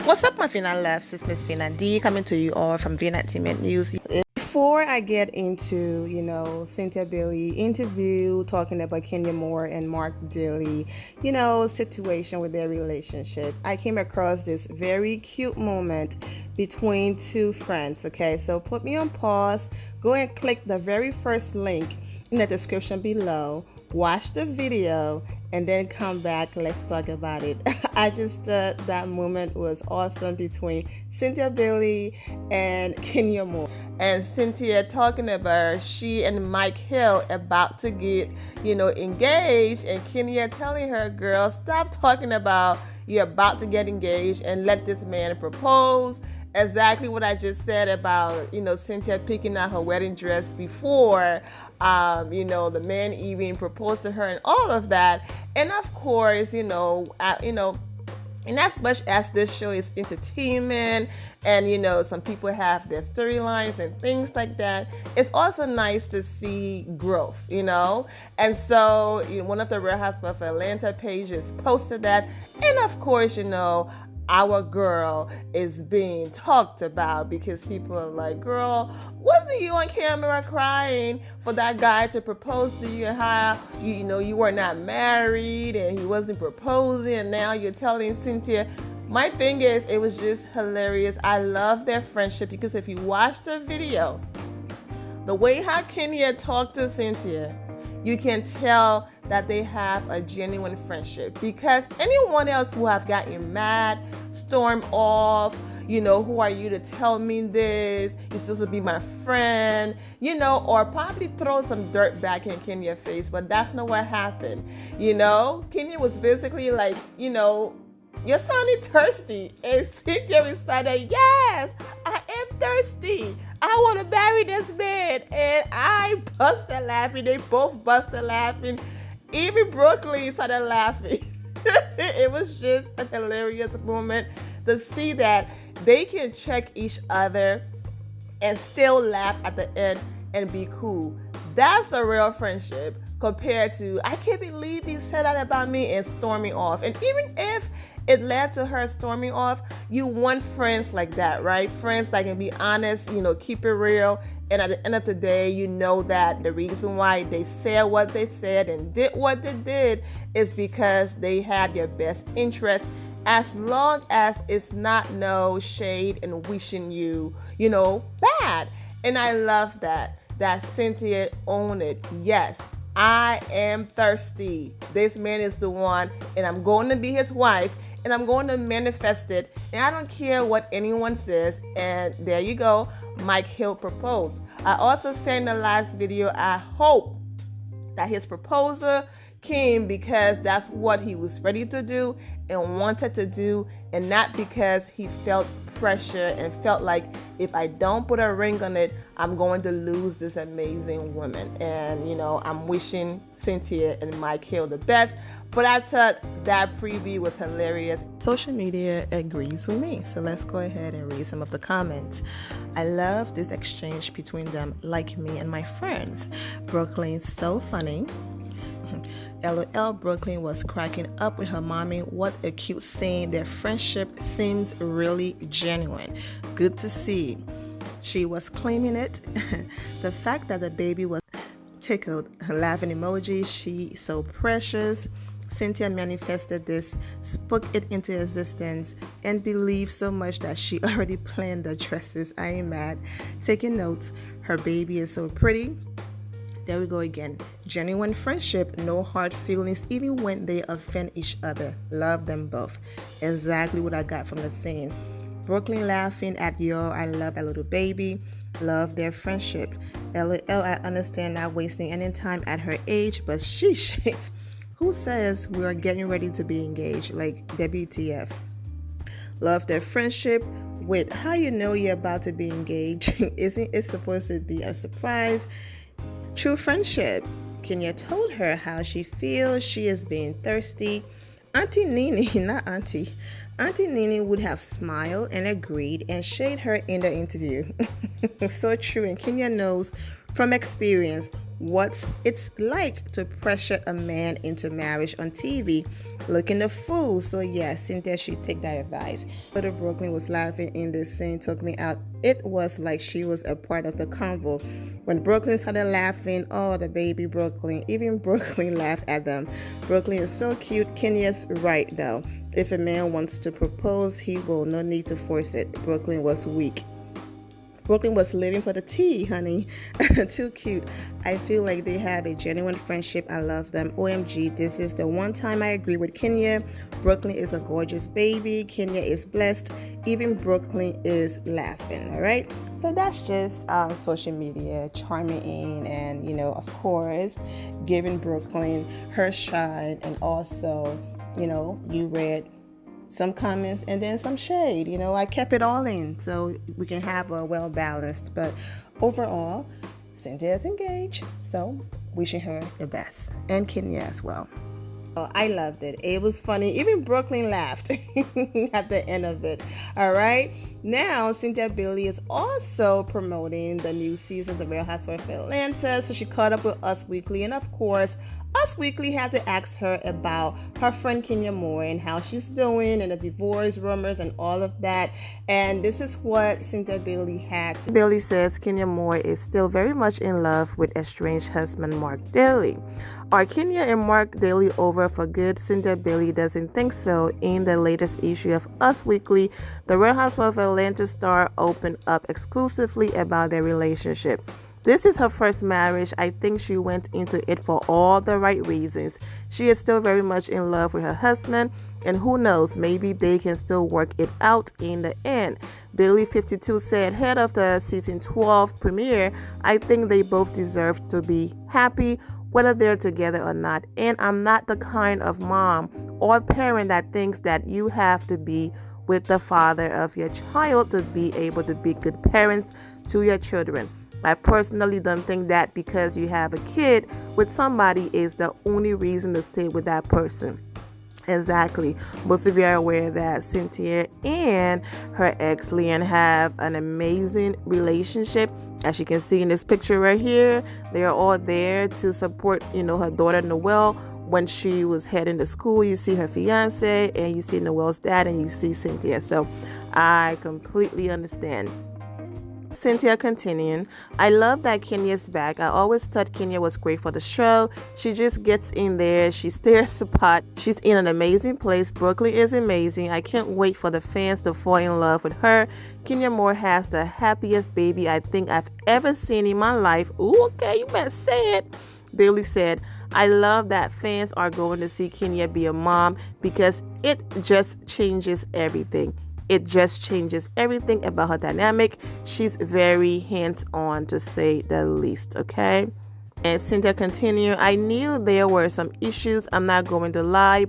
What's up, my Finland loves? It's Miss Finland D coming to you all from Finland Team News. Before I get into, Cynthia Billy interview talking about Kenya Moore and Moore-Daly, situation with their relationship, I came across this very cute moment between two friends. Okay, so put me on pause, go and click the very first link in the description below, watch the video, and then come back. Let's talk about it. I just thought that moment was awesome between Cynthia Billy and Kenya Moore. And Cynthia talking about she and Mike Hill about to get, engaged, and Kenya telling her, girl, stop talking about you're about to get engaged and let this man propose. Exactly what I just said about, Cynthia picking out her wedding dress before, the man even proposed to her and all of that. And of course, and as much as this show is entertainment and, some people have their storylines and things like that, it's also nice to see growth, And so, one of the Real Housewives of Atlanta pages posted that. And of course, our girl is being talked about because people are like, girl, wasn't you on camera crying for that guy to propose to you and how you were not married and he wasn't proposing, and now you're telling Cynthia? My thing is, it was just hilarious. I love their friendship because if you watch the video, the way how Kenya talked to Cynthia, you can tell that they have a genuine friendship, because anyone else who have gotten mad, stormed off, who are you to tell me this? You're supposed to be my friend, or probably throw some dirt back in Kenya's face, but that's not what happened. Kenya was basically like, you're sounding thirsty. And Cynthia responded, yes, I am thirsty. I want to marry this man. And I busted laughing. They both busted laughing. Even Brooklyn started laughing. It was just a hilarious moment to see that they can check each other and still laugh at the end and be cool. That's a real friendship compared to, I can't believe he said that about me, and storming off. And even if it led to her storming off, you want friends like that, right? Friends that can be honest, keep it real. And at the end of the day, you know that the reason why they said what they said and did what they did is because they had your best interest, as long as it's not no shade and wishing you, bad. And I love that Cynthia owned it. Yes, I am thirsty. This man is the one, and I'm going to be his wife, and I'm going to manifest it. And I don't care what anyone says. And there you go. Mike Hill proposed. I also said in the last video, I hope that his proposal came because that's what he was ready to do and wanted to do, and not because he felt pressure and felt like, if I don't put a ring on it, I'm going to lose this amazing woman. And I'm wishing Cynthia and Mike Hill the best, but I thought that preview was hilarious. Social media agrees with me, so let's go ahead and read some of the comments. I love this exchange between them, like me and my friends. Brooklyn's so funny. LOL, Brooklyn was cracking up with her mommy. What a cute scene. Their friendship seems really genuine. Good to see. She was claiming it. The fact that the baby was tickled, her laughing emoji, she so precious. Cynthia manifested this, spoke it into existence, and believed so much that she already planned the dresses. I ain't mad. Taking notes, her baby is so pretty. There we go again. Genuine friendship, no hard feelings, even when they offend each other. Love them both. Exactly what I got from the scene. Brooklyn laughing at I love that little baby. Love their friendship. LOL, I understand not wasting any time at her age, but sheesh. Who says we are getting ready to be engaged? Like WTF. Love their friendship. Wait, how you know you're about to be engaged? Isn't it supposed to be a surprise? True friendship. Kenya told her how she feels. She is being thirsty. Auntie Nene, not Auntie. Auntie Nene would have smiled and agreed and shade her in the interview. So true. And Kenya knows from experience what it's like to pressure a man into marriage on TV looking a fool. So yeah, Cynthia should take that advice. Little Brooklyn was laughing in this scene, took me out. It was like she was a part of the convo. When Brooklyn started laughing, oh, the baby Brooklyn, even Brooklyn laughed at them. Brooklyn is so cute. Kenya's right though. If a man wants to propose, he will. No need to force it. Brooklyn was weak. Brooklyn was living for the tea, honey. Too cute. I feel like they have a genuine friendship. I love them. OMG, this is the one time I agree with Kenya. Brooklyn is a gorgeous baby. Kenya is blessed. Even Brooklyn is laughing, all right? So that's just social media charming and, of course, giving Brooklyn her shine. And also, you read some comments and then some shade. I kept it all in so we can have a well-balanced. But overall, Cynthia is engaged, so wishing her the best. And Kenya as well. Oh, I loved it. It was funny. Even Brooklyn laughed at the end of it. All right. Now, Cynthia Bailey is also promoting the new season of The Real Housewives of Atlanta. So she caught up with Us Weekly. And of course, Us Weekly had to ask her about her friend Kenya Moore and how she's doing and the divorce rumors and all of that. And this is what Cynthia Bailey had. Bailey says Kenya Moore is still very much in love with estranged husband Moore-Daly. Are Kenya and Moore-Daly over for good? Cynthia Bailey doesn't think so. In the latest issue of Us Weekly, the Real Housewives of Atlanta star opened up exclusively about their relationship. This is her first marriage. I think she went into it for all the right reasons. She is still very much in love with her husband, and who knows, maybe they can still work it out in the end. Bailey 52 said, head of the season 12 premiere, I think they both deserve to be happy whether they're together or not. And I'm not the kind of mom or parent that thinks that you have to be with the father of your child to be able to be good parents to your children. I personally don't think that because you have a kid with somebody is the only reason to stay with that person. Exactly. Most of you are aware that Cynthia and her ex Leanne have an amazing relationship. As you can see in this picture right here, they are all there to support, her daughter Noelle when she was heading to school. You see her fiance and you see Noelle's dad and you see Cynthia. So I completely understand. Cynthia continuing, I love that Kenya's back. I always thought Kenya was great for the show. She just gets in there. She stirs the pot. She's in an amazing place. Brooklyn is amazing. I can't wait for the fans to fall in love with her. Kenya Moore has the happiest baby I think I've ever seen in my life. Ooh, okay, you better say it. Bailey said, I love that fans are going to see Kenya be a mom because it just changes everything. It just changes everything about her dynamic. She's very hands-on, to say the least, okay? And Cynthia continued, I knew there were some issues. I'm not going to lie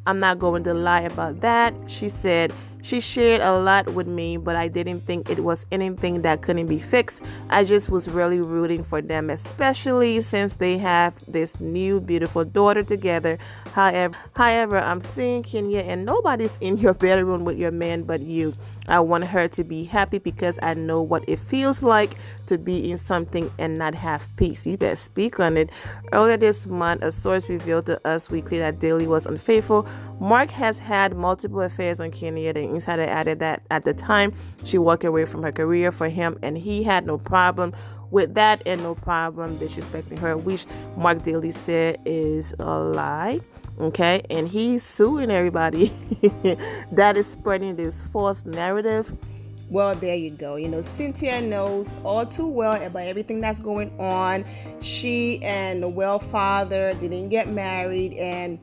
about that. She said, she shared a lot with me, but I didn't think it was anything that couldn't be fixed. I just was really rooting for them, especially since they have this new beautiful daughter together. However, I'm seeing Kenya and nobody's in your bedroom with your man but you. I want her to be happy because I know what it feels like to be in something and not have peace. You better speak on it. Earlier this month, a source revealed to Us Weekly that Daly was unfaithful. Mark has had multiple affairs on Kenya. The insider added that at the time, she walked away from her career for him, and he had no problem with that and no problem disrespecting her, which Moore-Daly said is a lie. Okay, and he's suing everybody that is spreading this false narrative. Well, there you go. Cynthia knows all too well about everything that's going on. She and Noelle's father didn't get married, and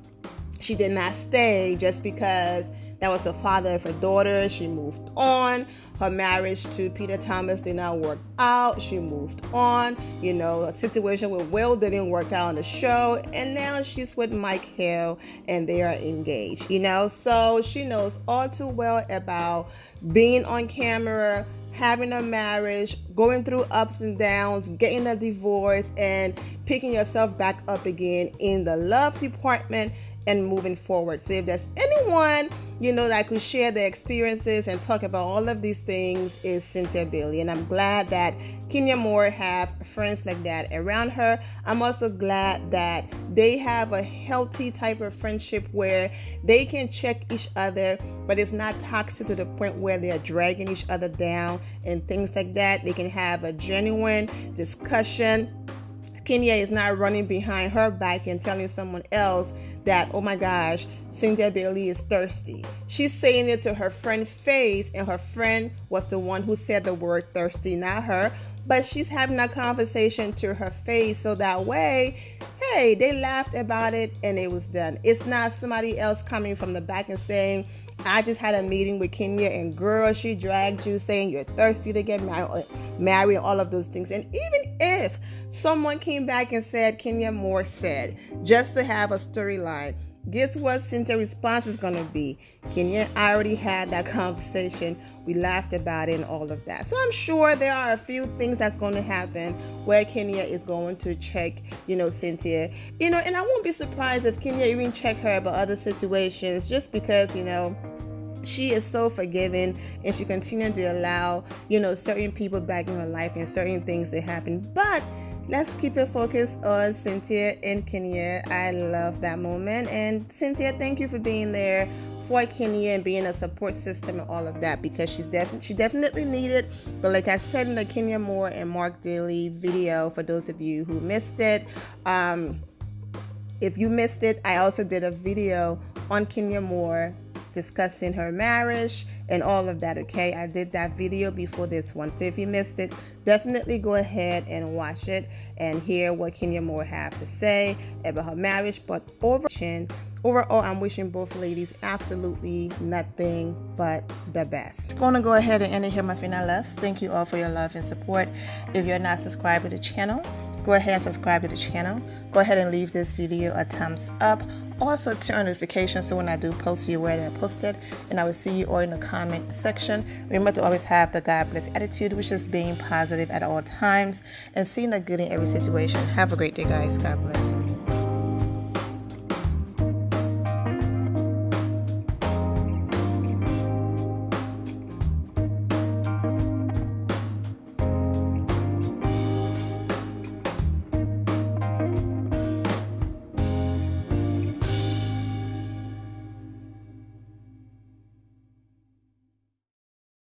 she did not stay just because that was the father of her daughter. She moved on. Her marriage to Peter Thomas did not work out. She moved on. A situation with Will didn't work out on the show. And now she's with Mike Hill and they are engaged. So she knows all too well about being on camera, having a marriage, going through ups and downs, getting a divorce, and picking yourself back up again in the love department and moving forward. So if there's anyone, you know, that could share their experiences and talk about all of these things, is Cynthia Bailey. And I'm glad that Kenya Moore have friends like that around her. I'm also glad that they have a healthy type of friendship where they can check each other, but it's not toxic to the point where they are dragging each other down and things like that. They can have a genuine discussion. Kenya is not running behind her back and telling someone else that, oh my gosh, Cynthia Bailey is thirsty. She's saying it to her friend's face, and her friend was the one who said the word thirsty, not her. But she's having that conversation to her face, so that way, hey, they laughed about it and it was done. It's not somebody else coming from the back and saying, I just had a meeting with Kenya and girl, she dragged you saying you're thirsty to get married, all of those things. And even if someone came back and said Kenya Moore said, just to have a storyline, guess what Cynthia's response is going to be? Kenya, I already had that conversation. We laughed about it and all of that. So I'm sure there are a few things that's going to happen where Kenya is going to check, you know, Cynthia. You know, and I won't be surprised if Kenya even check her about other situations, just because, you know, she is so forgiving and she continues to allow, you know, certain people back in her life and certain things to happen. But let's keep it focused on Cynthia and Kenya. I love that moment. And Cynthia, thank you for being there for Kenya and being a support system and all of that, because she definitely needed. But like I said in the Kenya Moore and Moore-Daly video, for those of you who missed it, if you missed it, I also did a video on Kenya Moore discussing her marriage and all of that. Okay, I did that video before this one, so if you missed it, definitely go ahead and watch it and hear what Kenya Moore have to say about her marriage. But overall, I'm wishing both ladies absolutely nothing but the best. I'm gonna go ahead and end it here, my final loves. Thank you all for your love and support. If you're not subscribed to the channel, go ahead and subscribe to the channel. Go ahead and leave this video a thumbs up. Also turn on notifications so when I do post, you're aware that I posted. And I will see you all in the comment section. Remember to always have the God bless attitude, which is being positive at all times and seeing the good in every situation. Have a great day, guys. God bless.